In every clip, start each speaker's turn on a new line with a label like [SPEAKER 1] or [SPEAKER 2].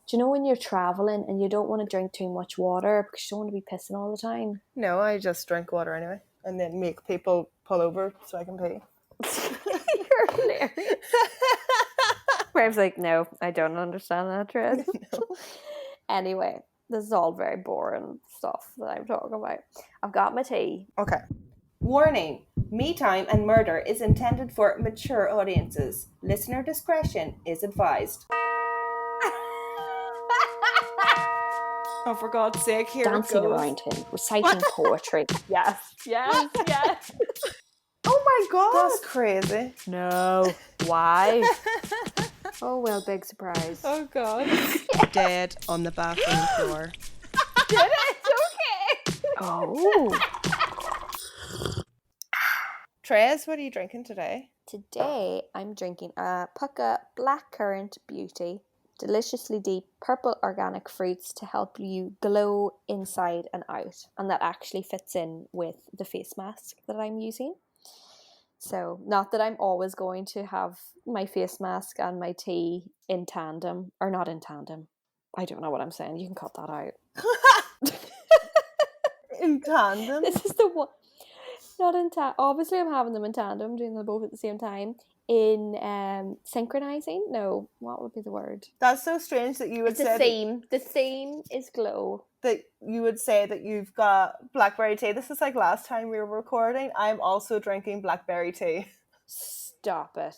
[SPEAKER 1] Do you know when you're traveling and you don't want to drink too much water because you don't want to be pissing all the time?
[SPEAKER 2] No, I just drink water anyway, and then make people pull over so I can pee.
[SPEAKER 1] You're hilarious. Graham's like, no, I don't understand that, Tred.
[SPEAKER 2] No.
[SPEAKER 1] Anyway, this is all very boring stuff that I'm talking about. I've got my tea.
[SPEAKER 2] Okay. Warning. Me Time and Murder is intended for mature audiences. Listener discretion is advised. Oh, for God's sake, here
[SPEAKER 1] Dancing
[SPEAKER 2] it goes.
[SPEAKER 1] around him, reciting poetry. Yes.
[SPEAKER 2] Oh my God. That's crazy.
[SPEAKER 1] No. Why? Oh, well, big surprise.
[SPEAKER 2] Oh God. Dead on the bathroom floor.
[SPEAKER 1] Did it? Okay. Oh.
[SPEAKER 2] Trez, what are you drinking today?
[SPEAKER 1] Today, I'm drinking a Pucka Blackcurrant Beauty. Deliciously deep purple organic fruits to help you glow inside and out. And that actually fits in with the face mask that I'm using. So, not that I'm always going to have my face mask and my tea in tandem, or not in tandem. I don't know what I'm saying. You can cut that out.
[SPEAKER 2] In tandem?
[SPEAKER 1] This is the one. Not in tandem. Obviously, I'm having them in tandem, doing them both at the same time. In synchronizing? No, what would be the word?
[SPEAKER 2] That's so strange that you would
[SPEAKER 1] It's
[SPEAKER 2] say
[SPEAKER 1] a theme. The theme is glow.
[SPEAKER 2] that you would say that you've got blackberry tea. This is like last time we were recording. I'm also drinking blackberry tea.
[SPEAKER 1] Stop it.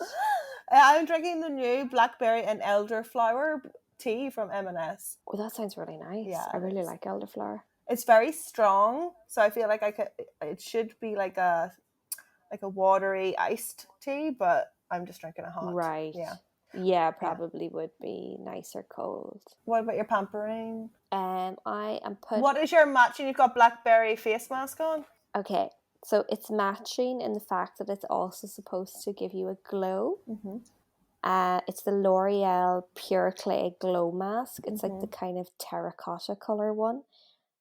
[SPEAKER 2] I'm drinking the new blackberry and elderflower tea from M&S.
[SPEAKER 1] Oh, that sounds really nice.
[SPEAKER 2] Yeah,
[SPEAKER 1] I really like elderflower.
[SPEAKER 2] It's very strong, so I feel like it should be like a watery iced tea, but I'm just drinking it hot.
[SPEAKER 1] Right. Yeah, probably would be nicer cold.
[SPEAKER 2] What about your pampering?
[SPEAKER 1] I am putting...
[SPEAKER 2] What is your matching? You've got blackberry face mask on?
[SPEAKER 1] Okay, so it's matching in the fact that it's also supposed to give you a glow. Mm-hmm. It's the L'Oreal Pure Clay Glow Mask. It's like the kind of terracotta colour one.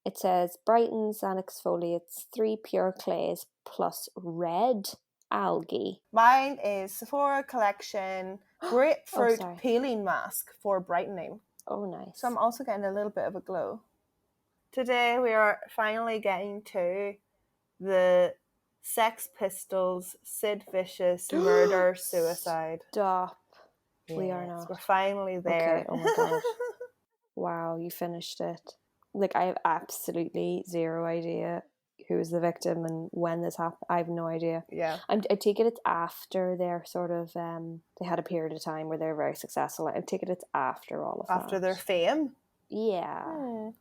[SPEAKER 1] It says brightens and exfoliates 3 pure clays plus red algae.
[SPEAKER 2] Mine is Sephora Collection Grapefruit Peeling Mask for brightening.
[SPEAKER 1] Oh, nice.
[SPEAKER 2] So I'm also getting a little bit of a glow. Today we are finally getting to the Sex Pistols, Sid Vicious, Murder, Suicide.
[SPEAKER 1] Stop.
[SPEAKER 2] Yes,
[SPEAKER 1] we are not.
[SPEAKER 2] We're finally there.
[SPEAKER 1] Okay, oh my God. Wow, you finished it. Like, I have absolutely zero idea who was the victim and when this happened. I have no idea.
[SPEAKER 2] Yeah.
[SPEAKER 1] I take it it's after their sort of, they had a period of time where they were very successful. I take it it's after all of that.
[SPEAKER 2] After their fame?
[SPEAKER 1] Yeah.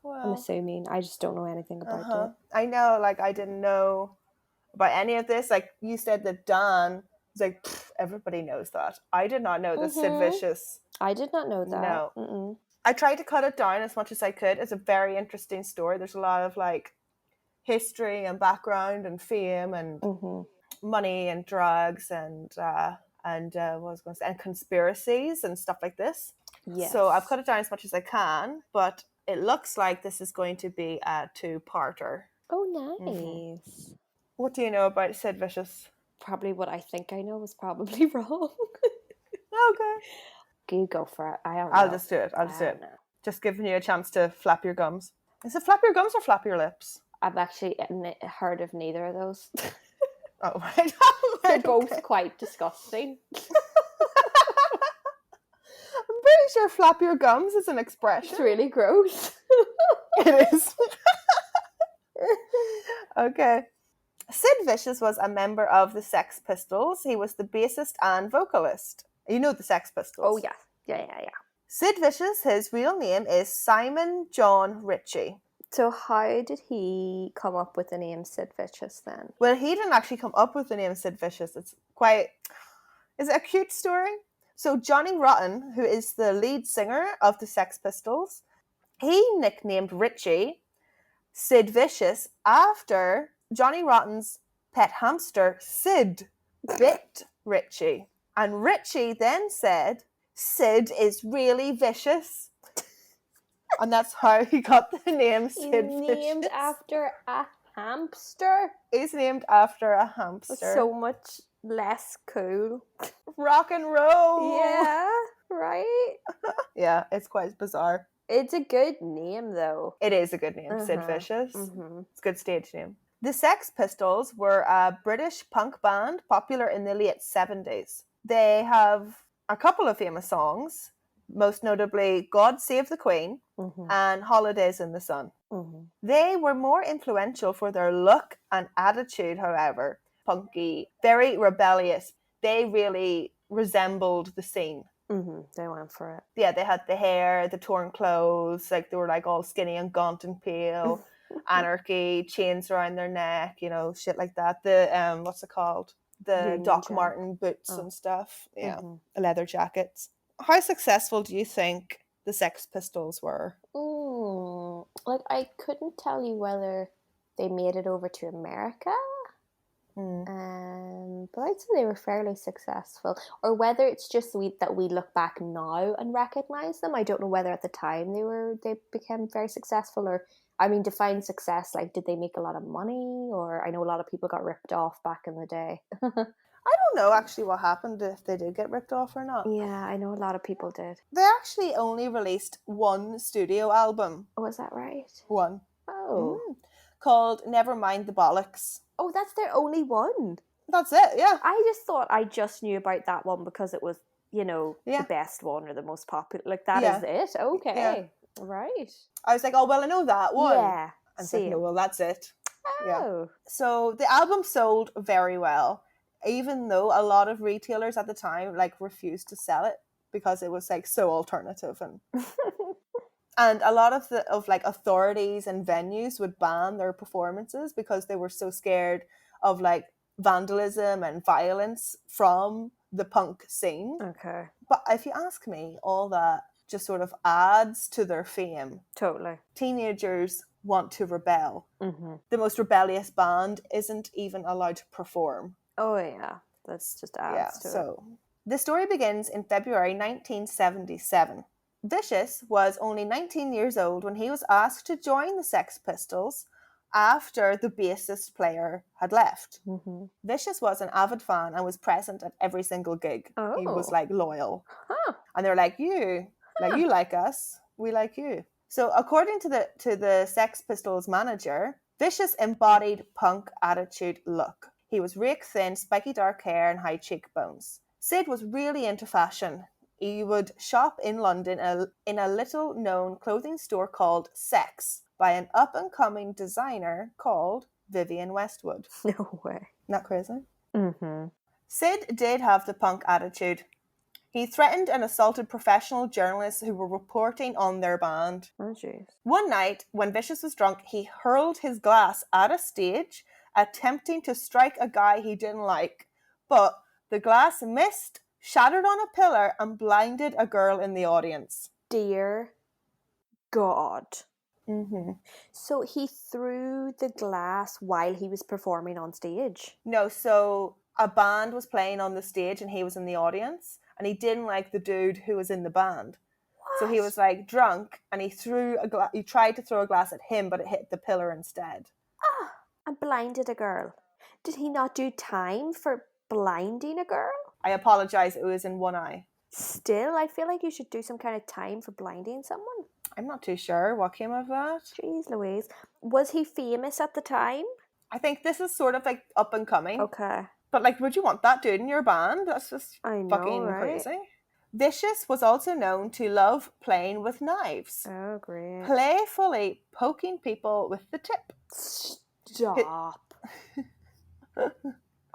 [SPEAKER 2] Well.
[SPEAKER 1] I'm assuming. I just don't know anything about it.
[SPEAKER 2] I know, like, I didn't know about any of this. Like, you said that Dan was like, everybody knows that. I did not know that Sid Vicious.
[SPEAKER 1] I did not know that.
[SPEAKER 2] No.
[SPEAKER 1] Mm-mm.
[SPEAKER 2] I tried to cut it down as much as I could. It's a very interesting story. There's a lot of like history and background and fame and money and drugs and what was I going to say, and conspiracies and stuff like this. Yes. So I've cut it down as much as I can, but it looks like this is going to be a 2-parter.
[SPEAKER 1] Oh, nice.
[SPEAKER 2] What do you know about Sid Vicious?
[SPEAKER 1] Probably what I think I know is probably wrong.
[SPEAKER 2] Okay.
[SPEAKER 1] You go for it.
[SPEAKER 2] I'll just do it. Just giving you a chance to flap your gums. Is it flap your gums or flap your lips?
[SPEAKER 1] I've actually heard of neither of those.
[SPEAKER 2] Oh, right.
[SPEAKER 1] They're both quite disgusting.
[SPEAKER 2] I'm pretty sure flap your gums is an expression.
[SPEAKER 1] It's really gross.
[SPEAKER 2] It is. Okay. Sid Vicious was a member of the Sex Pistols. He was the bassist and vocalist. You know the Sex Pistols?
[SPEAKER 1] Oh, yeah. Yeah.
[SPEAKER 2] Sid Vicious, his real name is Simon John Ritchie.
[SPEAKER 1] So how did he come up with the name Sid Vicious then?
[SPEAKER 2] Well, he didn't actually come up with the name Sid Vicious. Is it a cute story? So Johnny Rotten, who is the lead singer of the Sex Pistols, he nicknamed Ritchie Sid Vicious after Johnny Rotten's pet hamster, Sid, bit Ritchie. And Ritchie then said, Sid is really vicious. And that's how he got the name Sid Vicious.
[SPEAKER 1] Named after a hamster?
[SPEAKER 2] He's named after a hamster.
[SPEAKER 1] So much less cool.
[SPEAKER 2] Rock and roll.
[SPEAKER 1] Yeah. Right?
[SPEAKER 2] Yeah, it's quite bizarre.
[SPEAKER 1] It's a good name, though.
[SPEAKER 2] It is a good name, Sid
[SPEAKER 1] Uh-huh.
[SPEAKER 2] Vicious.
[SPEAKER 1] Mm-hmm.
[SPEAKER 2] It's a good stage name. The Sex Pistols were a British punk band popular in the late 70s. They have a couple of famous songs, most notably God Save the Queen
[SPEAKER 1] Mm-hmm.
[SPEAKER 2] and Holidays in the Sun.
[SPEAKER 1] Mm-hmm.
[SPEAKER 2] They were more influential for their look and attitude, however. Punky, very rebellious. They really resembled the scene.
[SPEAKER 1] Mm-hmm. They went for it.
[SPEAKER 2] Yeah, they had the hair, the torn clothes, like they were like all skinny and gaunt and pale. Anarchy, chains around their neck, you know, shit like that. The what's it called? The
[SPEAKER 1] Union
[SPEAKER 2] Doc
[SPEAKER 1] Jack.
[SPEAKER 2] Marten boots
[SPEAKER 1] Oh.
[SPEAKER 2] and stuff. Yeah,
[SPEAKER 1] Mm-hmm.
[SPEAKER 2] leather jackets. How successful do you think the Sex Pistols were?
[SPEAKER 1] Like, I couldn't tell you whether they made it over to America, but I'd say they were fairly successful. Or whether it's just that we look back now and recognize them. I don't know whether at the time they became very successful, or I mean, define success. Like, did they make a lot of money? Or I know a lot of people got ripped off back in the day.
[SPEAKER 2] I don't know actually what happened, if they did get ripped off or not.
[SPEAKER 1] Yeah, I know a lot of people did.
[SPEAKER 2] They actually only released one studio album.
[SPEAKER 1] Oh, is that right?
[SPEAKER 2] One.
[SPEAKER 1] Oh.
[SPEAKER 2] Called Nevermind the Bollocks.
[SPEAKER 1] Oh, that's their only one.
[SPEAKER 2] That's it, yeah.
[SPEAKER 1] I just thought I just knew about that one because it was, you know,
[SPEAKER 2] Yeah.
[SPEAKER 1] the best one or the most popular. Like, that
[SPEAKER 2] Yeah.
[SPEAKER 1] is it. Okay.
[SPEAKER 2] Yeah.
[SPEAKER 1] Right.
[SPEAKER 2] I was like, oh, well, I know that one.
[SPEAKER 1] Yeah.
[SPEAKER 2] And it's like, no, well, that's it. Yeah.
[SPEAKER 1] Oh.
[SPEAKER 2] So the album sold very well, even though a lot of retailers at the time like refused to sell it because it was like so alternative, and a lot of like authorities and venues would ban their performances because they were so scared of like vandalism and violence from the punk scene.
[SPEAKER 1] Okay.
[SPEAKER 2] But if you ask me, all that just sort of adds to their fame.
[SPEAKER 1] Totally.
[SPEAKER 2] Teenagers want to rebel.
[SPEAKER 1] Mm-hmm.
[SPEAKER 2] The most rebellious band isn't even allowed to perform.
[SPEAKER 1] Oh, yeah. That's just adds to it.
[SPEAKER 2] So the story begins in February 1977. Vicious was only 19 years old when he was asked to join the Sex Pistols after the bassist player had left.
[SPEAKER 1] Mm-hmm.
[SPEAKER 2] Vicious was an avid fan and was present at every single gig.
[SPEAKER 1] Oh.
[SPEAKER 2] He was like loyal.
[SPEAKER 1] Huh.
[SPEAKER 2] And they're like, you like us, we like you. So according to the Sex Pistols manager, Vicious embodied punk attitude look. He was rake thin, spiky dark hair and high cheekbones. Sid was really into fashion. He would shop in London in a little known clothing store called Sex by an up and coming designer called Vivienne Westwood.
[SPEAKER 1] No way.
[SPEAKER 2] Isn't that crazy?
[SPEAKER 1] Mm-hmm.
[SPEAKER 2] Sid did have the punk attitude. He threatened and assaulted professional journalists who were reporting on their band.
[SPEAKER 1] Oh, jeez.
[SPEAKER 2] One night, when Vicious was drunk, he hurled his glass at a stage, attempting to strike a guy he didn't like. But the glass missed, shattered on a pillar, and blinded a girl in the audience.
[SPEAKER 1] Dear God.
[SPEAKER 2] Mm-hmm.
[SPEAKER 1] So he threw the glass while he was performing on stage?
[SPEAKER 2] No, so a band was playing on the stage and he was in the audience, and he didn't like the dude who was in the band.
[SPEAKER 1] What?
[SPEAKER 2] So he was like drunk, and he tried to throw a glass at him, but it hit the pillar instead.
[SPEAKER 1] Ah, and blinded a girl. Did he not do time for blinding a girl?
[SPEAKER 2] I apologize, it was in one eye.
[SPEAKER 1] Still, I feel like you should do some kind of time for blinding someone.
[SPEAKER 2] I'm not too sure what came of that.
[SPEAKER 1] Jeez Louise. Was he famous at the time?
[SPEAKER 2] I think this is sort of like up and coming.
[SPEAKER 1] Okay.
[SPEAKER 2] But like, would you want that dude in your band? That's just fucking
[SPEAKER 1] right?
[SPEAKER 2] crazy. Vicious was also known to love playing with knives.
[SPEAKER 1] Oh, great.
[SPEAKER 2] Playfully poking people with the tip.
[SPEAKER 1] Stop.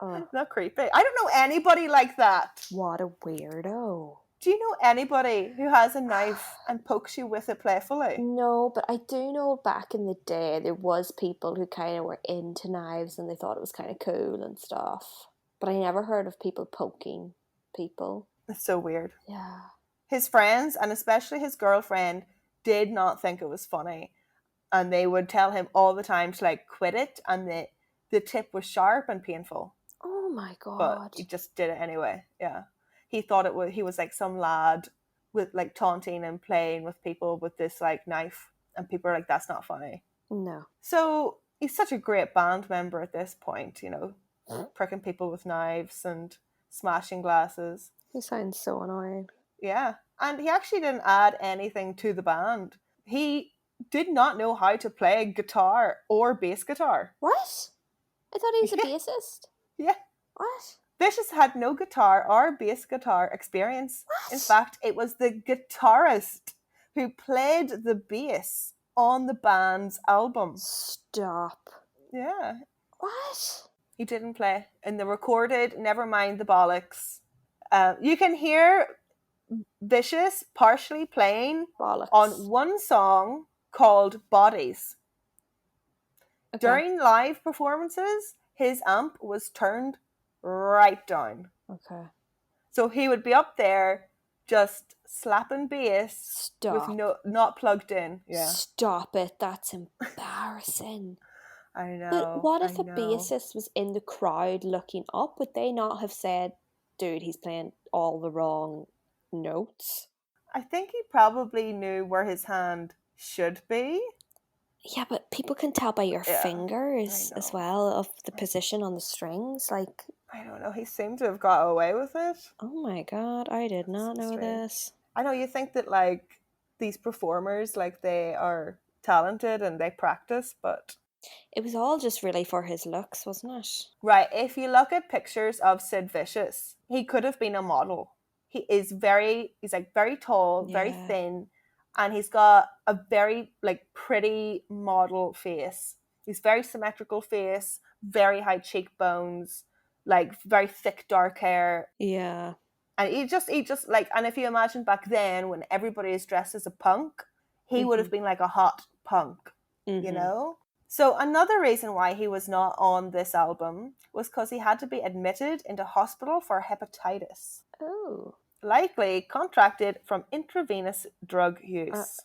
[SPEAKER 1] Oh.
[SPEAKER 2] Not creepy. I don't know anybody like that.
[SPEAKER 1] What a weirdo.
[SPEAKER 2] Do you know anybody who has a knife and pokes you with it playfully?
[SPEAKER 1] No, but I do know back in the day there was people who kind of were into knives and they thought it was kind of cool and stuff. But I never heard of people poking people.
[SPEAKER 2] It's so weird.
[SPEAKER 1] Yeah.
[SPEAKER 2] His friends, and especially his girlfriend, did not think it was funny. And they would tell him all the time to like quit it, and the tip was sharp and painful.
[SPEAKER 1] Oh my God.
[SPEAKER 2] But he just did it anyway. Yeah. He thought he was like some lad with like taunting and playing with people with this like knife, and people are like, that's not funny.
[SPEAKER 1] No.
[SPEAKER 2] So he's such a great band member at this point, you know, pricking people with knives and smashing glasses.
[SPEAKER 1] He sounds so annoying.
[SPEAKER 2] Yeah. And he actually didn't add anything to the band. He did not know how to play guitar or bass guitar.
[SPEAKER 1] What? I thought he was a
[SPEAKER 2] Yeah.
[SPEAKER 1] bassist.
[SPEAKER 2] Yeah.
[SPEAKER 1] What?
[SPEAKER 2] Vicious had no guitar or bass guitar experience.
[SPEAKER 1] What?
[SPEAKER 2] In fact, it was the guitarist who played the bass on the band's album.
[SPEAKER 1] Stop.
[SPEAKER 2] Yeah.
[SPEAKER 1] What?
[SPEAKER 2] He didn't play in the recorded Never Mind the Bollocks. You can hear Vicious partially playing
[SPEAKER 1] Bollocks.
[SPEAKER 2] on one song called Bodies.
[SPEAKER 1] Okay.
[SPEAKER 2] During live performances, his amp was turned right down.
[SPEAKER 1] Okay.
[SPEAKER 2] So he would be up there just slapping bass
[SPEAKER 1] Stop.
[SPEAKER 2] with not plugged in. Yeah.
[SPEAKER 1] Stop it. That's embarrassing.
[SPEAKER 2] I know.
[SPEAKER 1] But what if a bassist was in the crowd looking up? Would they not have said, dude, he's playing all the wrong notes?
[SPEAKER 2] I think he probably knew where his hand should be.
[SPEAKER 1] Yeah, but people can tell by your fingers
[SPEAKER 2] I
[SPEAKER 1] as
[SPEAKER 2] know.
[SPEAKER 1] well of the position on the strings. Like,
[SPEAKER 2] I don't know. He seemed to have got away with it.
[SPEAKER 1] oh my god, I did not know this.
[SPEAKER 2] I know you think that like these performers, like they are talented and they practice, but
[SPEAKER 1] It was all just really for his looks, wasn't it?
[SPEAKER 2] right, if you look at pictures of Sid Vicious, he could have been a model. He's like very tall, very
[SPEAKER 1] Yeah.
[SPEAKER 2] thin, and he's got a very like pretty model face. He's very symmetrical face, very high cheekbones, like very thick dark hair.
[SPEAKER 1] Yeah.
[SPEAKER 2] And he just like, and if you imagine back then when everybody is dressed as a punk, he would have been like a hot punk, you know? So another reason why he was not on this album was because he had to be admitted into hospital for hepatitis.
[SPEAKER 1] Oh.
[SPEAKER 2] Likely contracted from intravenous drug use.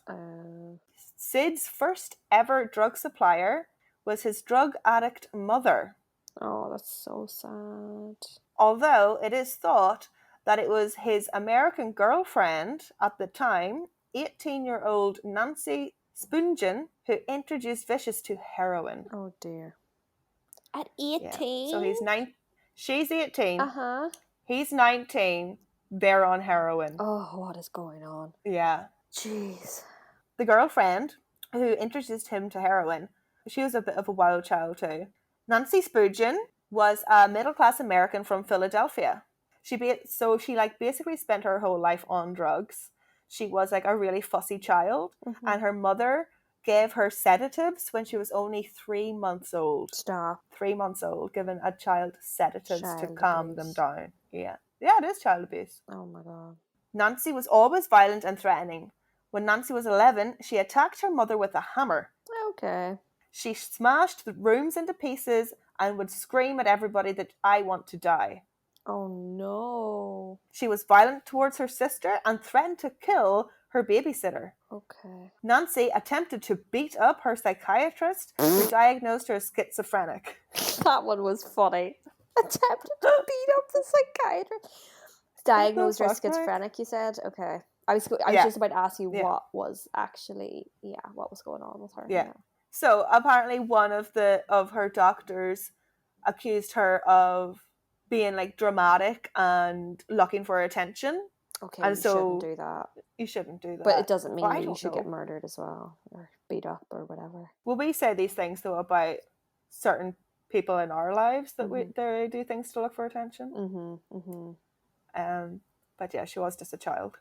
[SPEAKER 2] Sid's first ever drug supplier was his drug addict mother.
[SPEAKER 1] Oh, that's so sad.
[SPEAKER 2] Although it is thought that it was his American girlfriend at the time, 18-year-old Nancy Spungen, who introduced Vicious to heroin.
[SPEAKER 1] Oh dear. At 18?
[SPEAKER 2] Yeah. So she's 18.
[SPEAKER 1] Uh-huh.
[SPEAKER 2] He's 19. They're on heroin.
[SPEAKER 1] Oh, what is going on?
[SPEAKER 2] Yeah.
[SPEAKER 1] Jeez.
[SPEAKER 2] The girlfriend who introduced him to heroin, she was a bit of a wild child too. Nancy Spudgeon was a middle-class American from Philadelphia. She basically spent her whole life on drugs. She was like a really fussy child, and her mother gave her sedatives when she was only 3 months old.
[SPEAKER 1] Stop.
[SPEAKER 2] 3 months old, giving a child sedatives to calm them down. Yeah, it is child abuse.
[SPEAKER 1] Oh my god.
[SPEAKER 2] Nancy was always violent and threatening. When Nancy was 11, she attacked her mother with a hammer.
[SPEAKER 1] Okay.
[SPEAKER 2] She smashed the rooms into pieces and would scream at everybody that I want to die.
[SPEAKER 1] Oh no.
[SPEAKER 2] She was violent towards her sister and threatened to kill her babysitter.
[SPEAKER 1] Okay.
[SPEAKER 2] Nancy attempted to beat up her psychiatrist who diagnosed her as schizophrenic.
[SPEAKER 1] That one was funny. Attempted to beat up the psychiatrist. Diagnosed her as schizophrenic, you said? Okay. I was just about to ask you what was actually, what was going on with her.
[SPEAKER 2] Yeah. So apparently one of her doctors accused her of being like dramatic and looking for attention.
[SPEAKER 1] Okay,
[SPEAKER 2] and
[SPEAKER 1] shouldn't do that.
[SPEAKER 2] You shouldn't do that.
[SPEAKER 1] But it doesn't mean you should get murdered as well, or beat up or whatever.
[SPEAKER 2] Well, we say these things though about certain people in our lives that they do things to look for attention. But yeah, she was just a child.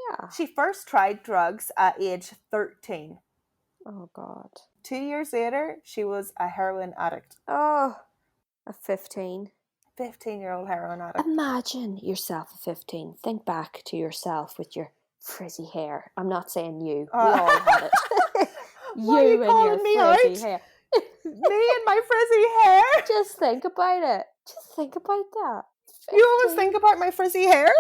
[SPEAKER 1] Yeah.
[SPEAKER 2] She first tried drugs at age 13.
[SPEAKER 1] Oh god.
[SPEAKER 2] 2 years later, she was a heroin addict.
[SPEAKER 1] Oh, a 15.
[SPEAKER 2] 15-year-old heroin addict.
[SPEAKER 1] Imagine yourself at 15. Think back to yourself with your frizzy hair. I'm not saying you. We all had it. You and your frizzy hair.
[SPEAKER 2] Me and my frizzy hair?
[SPEAKER 1] Just think about it. Just think about that. 15.
[SPEAKER 2] You always think about my frizzy hair?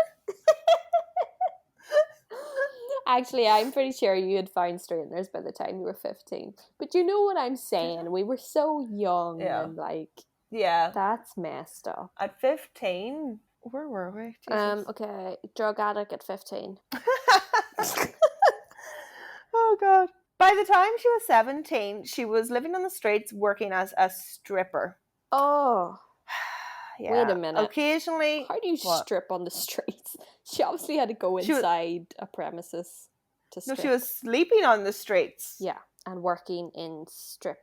[SPEAKER 1] Actually, I'm pretty sure you had found straighteners by the time you were 15. But you know what I'm saying? We were so young and like...
[SPEAKER 2] Yeah.
[SPEAKER 1] That's messed up.
[SPEAKER 2] At 15? Where were we? Jesus.
[SPEAKER 1] Okay. Drug addict at 15.
[SPEAKER 2] Oh, God. By the time she was 17, she was living on the streets working as a stripper.
[SPEAKER 1] Oh.
[SPEAKER 2] Yeah.
[SPEAKER 1] Wait a minute.
[SPEAKER 2] Occasionally.
[SPEAKER 1] How do you
[SPEAKER 2] What?
[SPEAKER 1] strip on the streets? She obviously had to go
[SPEAKER 2] She was-
[SPEAKER 1] inside a premises to
[SPEAKER 2] No,
[SPEAKER 1] strip.
[SPEAKER 2] she was sleeping on the streets.
[SPEAKER 1] Yeah, and working in strip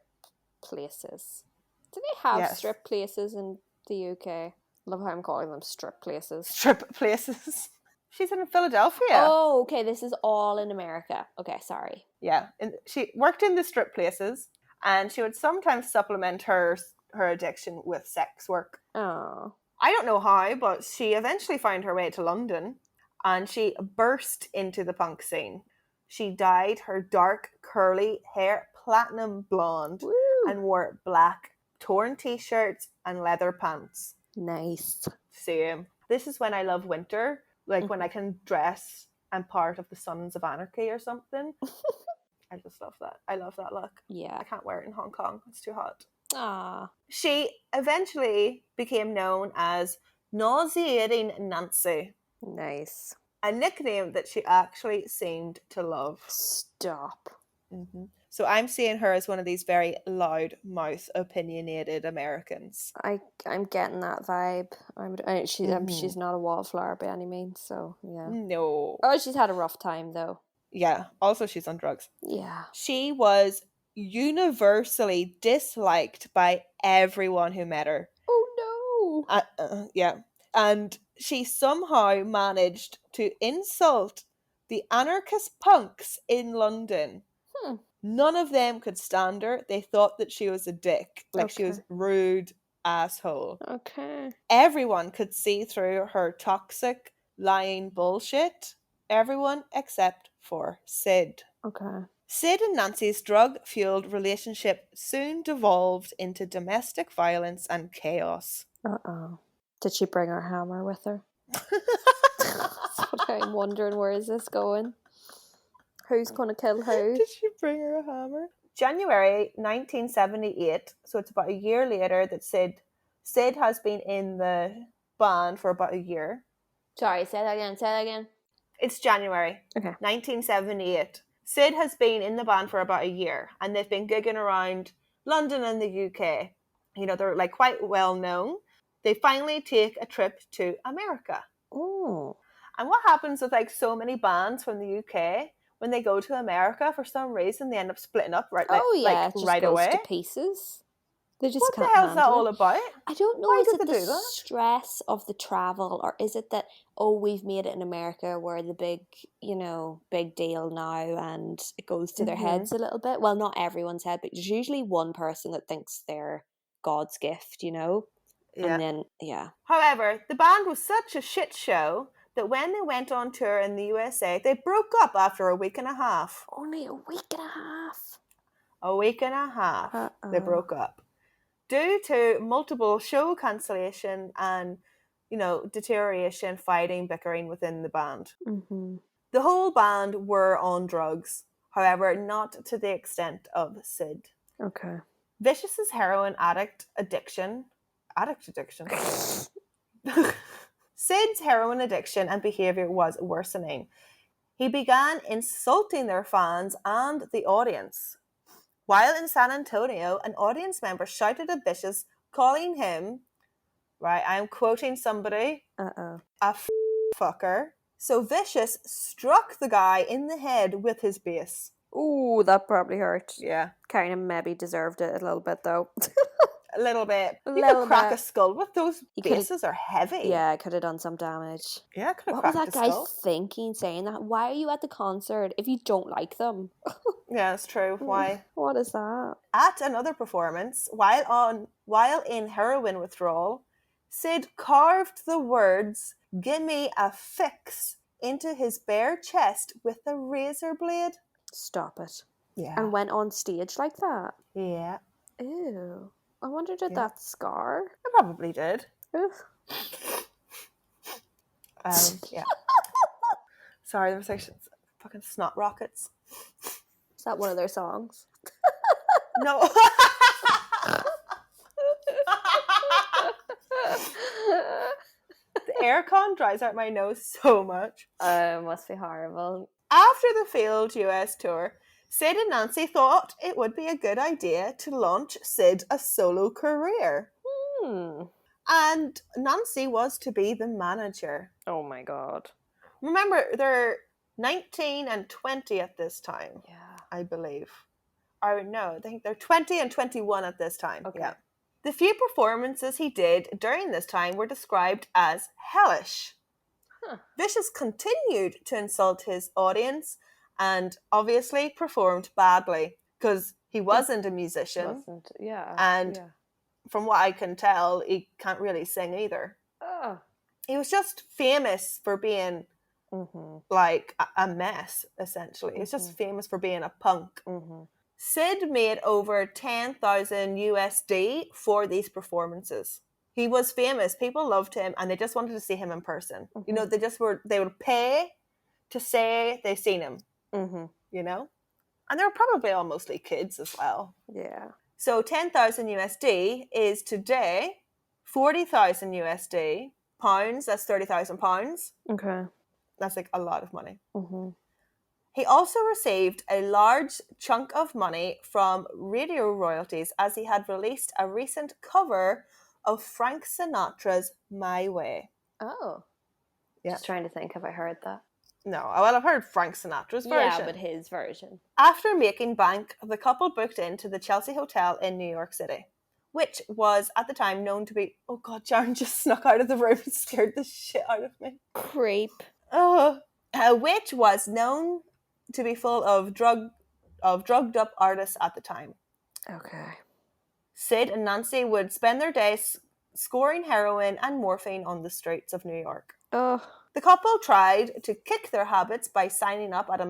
[SPEAKER 1] places. Do they have
[SPEAKER 2] Yes.
[SPEAKER 1] strip places in the UK? Love how I'm calling them strip places.
[SPEAKER 2] Strip places. She's in Philadelphia.
[SPEAKER 1] Oh, okay, this is all in America. Okay, sorry.
[SPEAKER 2] Yeah. And she worked in the strip places, and she would sometimes supplement her addiction with sex work.
[SPEAKER 1] Oh.
[SPEAKER 2] I don't know how, but she eventually found her way to London, and she burst into the punk scene. She dyed her dark, curly hair platinum blonde.
[SPEAKER 1] Woo.
[SPEAKER 2] And wore black torn t-shirts and leather pants.
[SPEAKER 1] Nice.
[SPEAKER 2] Same. This is when I love winter, like when I can dress and part of the Sons of Anarchy or something. I just love that. I love that look.
[SPEAKER 1] Yeah.
[SPEAKER 2] I can't wear it in Hong Kong. It's too hot.
[SPEAKER 1] Ah.
[SPEAKER 2] She eventually became known as Nauseating Nancy,
[SPEAKER 1] Nice.
[SPEAKER 2] a nickname that she actually seemed to love.
[SPEAKER 1] Stop.
[SPEAKER 2] Mm-hmm. So I'm seeing her as one of these very loud mouth, opinionated Americans.
[SPEAKER 1] I'm getting that vibe. She's not a wallflower by any means, so yeah.
[SPEAKER 2] No.
[SPEAKER 1] Oh, she's had a rough time though.
[SPEAKER 2] Yeah. Also, she's on drugs.
[SPEAKER 1] Yeah.
[SPEAKER 2] She was universally disliked by everyone who met her.
[SPEAKER 1] Oh no.
[SPEAKER 2] Yeah. And she somehow managed to insult the anarchist punks in London. None of them could stand her. They thought that she was a dick. Like she was rude asshole.
[SPEAKER 1] Okay.
[SPEAKER 2] Everyone could see through her toxic, lying bullshit. Everyone except for Sid.
[SPEAKER 1] Okay.
[SPEAKER 2] Sid and Nancy's drug-fueled relationship soon devolved into domestic violence and chaos.
[SPEAKER 1] Uh-oh. Did she bring her hammer with her? That's what I'm wondering, where is this going? Who's going to kill who?
[SPEAKER 2] Did she bring her a hammer? January 1978, so it's about a year later that Sid has been in the band for about a year.
[SPEAKER 1] Sorry, say that again.
[SPEAKER 2] It's January 1978. Sid has been in the band for about a year, and they've been gigging around London and the UK. You know, they're like quite well known. They finally take a trip to America.
[SPEAKER 1] Oh.
[SPEAKER 2] And what happens with like so many bands from the UK, when they go to America, for some reason they end up splitting up right
[SPEAKER 1] it just
[SPEAKER 2] right
[SPEAKER 1] goes
[SPEAKER 2] away.
[SPEAKER 1] to pieces. They just
[SPEAKER 2] What
[SPEAKER 1] can't
[SPEAKER 2] the hell is that
[SPEAKER 1] handle
[SPEAKER 2] all
[SPEAKER 1] it.
[SPEAKER 2] about?
[SPEAKER 1] I don't know.
[SPEAKER 2] Why
[SPEAKER 1] Is
[SPEAKER 2] did
[SPEAKER 1] it
[SPEAKER 2] they
[SPEAKER 1] the
[SPEAKER 2] do that?
[SPEAKER 1] stress of the travel, or is it that, oh, we've made it in America, we're the big deal now, and it goes to their heads a little bit? Well, not everyone's head, but there's usually one person that thinks they're God's gift, you know?
[SPEAKER 2] Yeah.
[SPEAKER 1] And then, yeah.
[SPEAKER 2] However, the band was such a shit show that when they went on tour in the USA, they broke up after a week and a half.
[SPEAKER 1] Only a week and a half.
[SPEAKER 2] A week and a half. They broke up. Due to multiple show cancellation and, deterioration, fighting, bickering within the band.
[SPEAKER 1] Mm-hmm.
[SPEAKER 2] The whole band were on drugs, however, not to the extent of Sid.
[SPEAKER 1] Okay.
[SPEAKER 2] Vicious's heroin addiction. Sid's heroin addiction and behaviour was worsening. He began insulting their fans and the audience. While in San Antonio, an audience member shouted at Vicious, calling him, right, I'm quoting somebody, a fucker. So Vicious struck the guy in the head with his bass.
[SPEAKER 1] Ooh, that probably hurt.
[SPEAKER 2] Yeah.
[SPEAKER 1] Kind of maybe deserved it a little bit, though.
[SPEAKER 2] A little bit. You could crack a skull with those basses are heavy.
[SPEAKER 1] Yeah, I could have done some damage.
[SPEAKER 2] Yeah, I could have
[SPEAKER 1] cracked a skull.
[SPEAKER 2] What was that guy
[SPEAKER 1] thinking, saying that? Why are you at the concert if you don't like them?
[SPEAKER 2] Yeah, it's true. Why?
[SPEAKER 1] What is that?
[SPEAKER 2] At another performance, while in heroin withdrawal, Sid carved the words, "Gimme a fix," into his bare chest with a razor blade.
[SPEAKER 1] Stop it.
[SPEAKER 2] Yeah.
[SPEAKER 1] And went on stage like that?
[SPEAKER 2] Yeah.
[SPEAKER 1] Ew. I wonder, did that scar?
[SPEAKER 2] I probably did.
[SPEAKER 1] Ugh.
[SPEAKER 2] Yeah. Sorry, there was actually fucking snot rockets.
[SPEAKER 1] Is that one of their songs?
[SPEAKER 2] No. The aircon dries out my nose so much.
[SPEAKER 1] Must be horrible.
[SPEAKER 2] After the failed US tour, Sid and Nancy thought it would be a good idea to launch Sid a solo career. And Nancy was to be the manager.
[SPEAKER 1] Oh my god.
[SPEAKER 2] Remember, they're 19 and 20 at this time,
[SPEAKER 1] Yeah.
[SPEAKER 2] I believe. Or no, I think they're 20 and 21 at this time.
[SPEAKER 1] Okay.
[SPEAKER 2] Yeah. The few performances he did during this time were described as hellish.
[SPEAKER 1] Huh.
[SPEAKER 2] Vicious continued to insult his audience and obviously performed badly because he wasn't a musician.
[SPEAKER 1] Yeah.
[SPEAKER 2] And
[SPEAKER 1] yeah.
[SPEAKER 2] from what I can tell, he can't really sing either.
[SPEAKER 1] Oh.
[SPEAKER 2] He was just famous for being like a mess, essentially. He's just famous for being a punk. Sid made over 10,000 USD for these performances. He was famous. People loved him and they just wanted to see him in person. You know, they would pay to say they seen him, you know? And they were probably all mostly kids as well.
[SPEAKER 1] Yeah.
[SPEAKER 2] So 10,000 USD is today 40,000 USD. Pounds, that's 30,000 pounds.
[SPEAKER 1] Okay.
[SPEAKER 2] That's like a lot of money. He also received a large chunk of money from radio royalties as he had released a recent cover of Frank Sinatra's My Way.
[SPEAKER 1] Oh.
[SPEAKER 2] Yeah.
[SPEAKER 1] Just trying to think, have I heard that?
[SPEAKER 2] No, well, I've heard Frank Sinatra's version.
[SPEAKER 1] Yeah, but his version.
[SPEAKER 2] After making bank, the couple booked into the Chelsea Hotel in New York City, which was at the time known to be... Oh God, Jaron just snuck out of the room and scared the shit out of me.
[SPEAKER 1] Creep.
[SPEAKER 2] Which was known to be full of drugged up artists at the time.
[SPEAKER 1] Okay.
[SPEAKER 2] Sid and Nancy would spend their days scoring heroin and morphine on the streets of New York.
[SPEAKER 1] Oh.
[SPEAKER 2] The couple tried to kick their habits by signing up at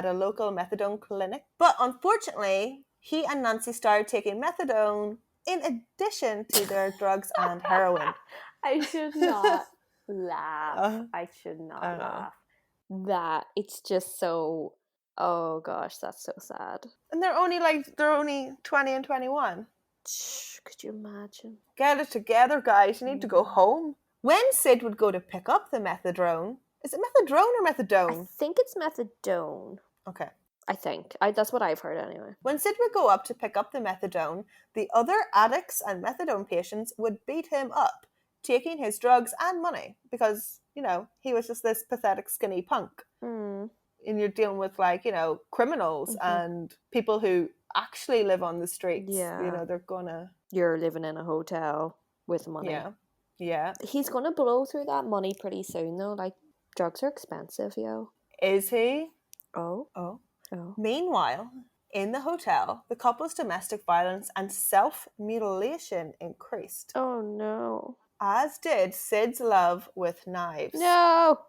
[SPEAKER 2] a local methadone clinic, but unfortunately, he and Nancy started taking methadone in addition to their drugs and heroin.
[SPEAKER 1] I should not laugh. I should not laugh. That it's just so... Oh gosh, that's so sad.
[SPEAKER 2] And they're only 20 and 21.
[SPEAKER 1] Could you imagine?
[SPEAKER 2] Get it together, guys. You need to go home. When Sid would go to pick up the methadone, is it methadone or methadone?
[SPEAKER 1] I think it's methadone.
[SPEAKER 2] Okay.
[SPEAKER 1] I think. That's what I've heard anyway.
[SPEAKER 2] When Sid would go up to pick up the methadone, the other addicts and methadone patients would beat him up, taking his drugs and money because, you know, he was just this pathetic skinny punk. And you're dealing with, like, you know, criminals and people who actually live on the streets.
[SPEAKER 1] Yeah.
[SPEAKER 2] You know, they're gonna...
[SPEAKER 1] You're living in a hotel with money.
[SPEAKER 2] Yeah. Yeah.
[SPEAKER 1] He's gonna blow through that money pretty soon, though. Like, drugs are expensive, yo.
[SPEAKER 2] Is he?
[SPEAKER 1] Oh.
[SPEAKER 2] Meanwhile, in the hotel, the couple's domestic violence and self-mutilation increased.
[SPEAKER 1] Oh, no.
[SPEAKER 2] As did Sid's love with knives.
[SPEAKER 1] No!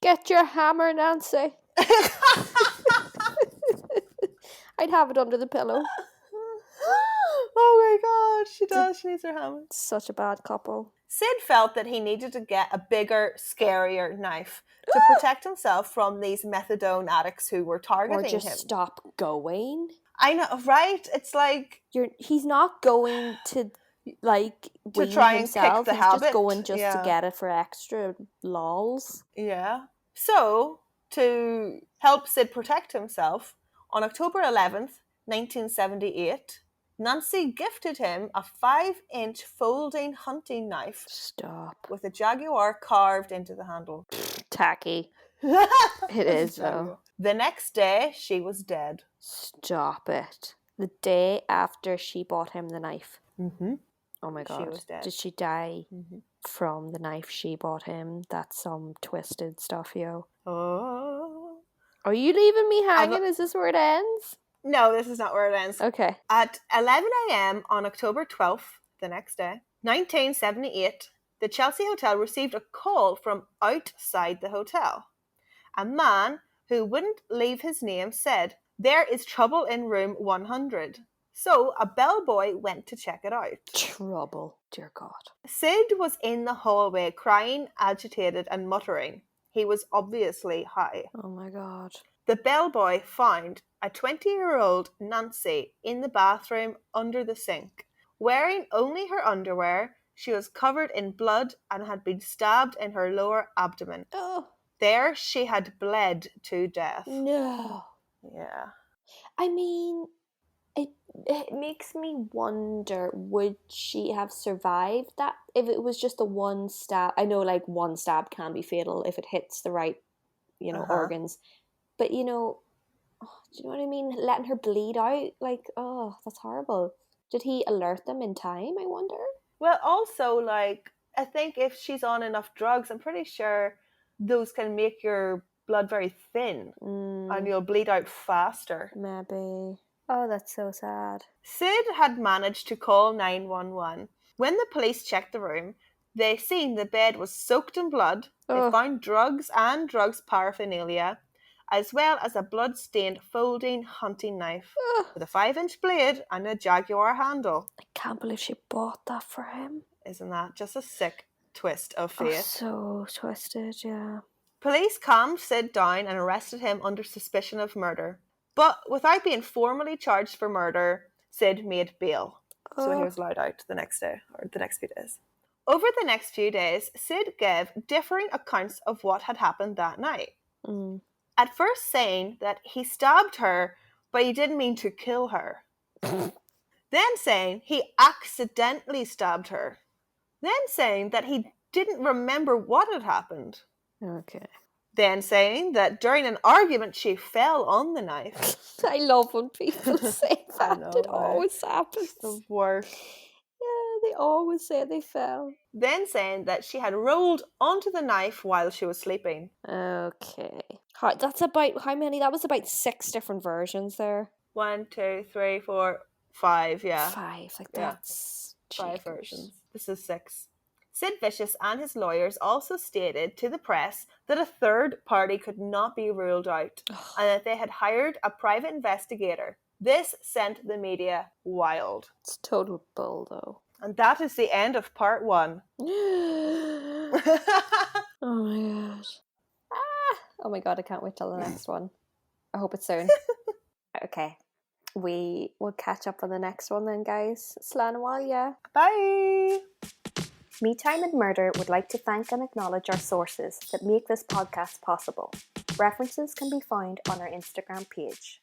[SPEAKER 1] Get your hammer, Nancy. I'd have it under the pillow.
[SPEAKER 2] Oh my God, she does. She needs her hammer.
[SPEAKER 1] Such a bad couple.
[SPEAKER 2] Sid felt that he needed to get a bigger, scarier knife to protect himself from these methadone addicts who were targeting him.
[SPEAKER 1] Or just stop going.
[SPEAKER 2] I know, right? It's like...
[SPEAKER 1] He's not going to, like,
[SPEAKER 2] to try and
[SPEAKER 1] himself.
[SPEAKER 2] kick the
[SPEAKER 1] He's
[SPEAKER 2] habit.
[SPEAKER 1] just going to get it for extra lols.
[SPEAKER 2] Yeah. So, to help Sid protect himself, on October 11th, 1978... Nancy gifted him a 5-inch folding hunting knife.
[SPEAKER 1] Stop.
[SPEAKER 2] With a jaguar carved into the handle.
[SPEAKER 1] Tacky. It is, though.
[SPEAKER 2] The next day, she was dead.
[SPEAKER 1] Stop it. The day after she bought him the knife. Oh my God.
[SPEAKER 2] She was dead.
[SPEAKER 1] Did she die from the knife she bought him? That's some twisted stuff, yo.
[SPEAKER 2] Oh.
[SPEAKER 1] Are you leaving me hanging? Is this where it ends?
[SPEAKER 2] No, this is not where it ends.
[SPEAKER 1] Okay.
[SPEAKER 2] At 11 a.m. on October 12th, the next day, 1978, the Chelsea Hotel received a call from outside the hotel. A man who wouldn't leave his name said, "There is trouble in room 100. So a bellboy went to check it out.
[SPEAKER 1] Trouble, dear God.
[SPEAKER 2] Sid was in the hallway crying, agitated and muttering. He was obviously high.
[SPEAKER 1] Oh my God.
[SPEAKER 2] The bellboy found a 20-year-old Nancy in the bathroom under the sink. Wearing only her underwear, she was covered in blood and had been stabbed in her lower abdomen.
[SPEAKER 1] Oh.
[SPEAKER 2] There she had bled to death.
[SPEAKER 1] No.
[SPEAKER 2] Yeah.
[SPEAKER 1] I mean, It makes me wonder, would she have survived that if it was just the one stab? I know, like, one stab can be fatal if it hits the right, organs. But, do you know what I mean? Letting her bleed out, like, oh, that's horrible. Did he alert them in time, I wonder?
[SPEAKER 2] Well, also, like, I think if she's on enough drugs, I'm pretty sure those can make your blood very thin and you'll bleed out faster.
[SPEAKER 1] Maybe. Oh, that's so sad.
[SPEAKER 2] Sid had managed to call 911. When the police checked the room, they seen the bed was soaked in blood. They found drugs and drugs paraphernalia, as well as a blood-stained folding hunting knife with a 5-inch blade and a Jaguar handle.
[SPEAKER 1] I can't believe she bought that for him.
[SPEAKER 2] Isn't that just a sick twist of fate?
[SPEAKER 1] So twisted, yeah.
[SPEAKER 2] Police calmed Sid down and arrested him under suspicion of murder. But without being formally charged for murder, Sid made bail. So he was allowed out the next day, or the next few days. Over the next few days, Sid gave differing accounts of what had happened that night. At first saying that he stabbed her, but he didn't mean to kill her. Then saying he accidentally stabbed her. Then saying that he didn't remember what had happened.
[SPEAKER 1] Okay.
[SPEAKER 2] Then saying that during an argument she fell on the knife.
[SPEAKER 1] I love when people say that.
[SPEAKER 2] I know,
[SPEAKER 1] It always happens.
[SPEAKER 2] It's the worst.
[SPEAKER 1] Yeah, they always say they fell.
[SPEAKER 2] Then saying that she had rolled onto the knife while she was sleeping.
[SPEAKER 1] Okay. That's about how many? That was about 6 different versions there.
[SPEAKER 2] 1, 2, 3, 4, 5, yeah.
[SPEAKER 1] 5, like that's
[SPEAKER 2] 5 versions. This is 6. Sid Vicious and his lawyers also stated to the press that a third party could not be ruled out and that they had hired a private investigator. This sent the media wild.
[SPEAKER 1] It's total bull, though.
[SPEAKER 2] And that is the end of part 1.
[SPEAKER 1] Oh my gosh. Oh my god, I can't wait till the next one. I hope it's soon. Okay. We will catch up on the next one then, guys. Slán while, yeah.
[SPEAKER 2] Bye!
[SPEAKER 1] Me Time and Murder would like to thank and acknowledge our sources that make this podcast possible. References can be found on our Instagram page.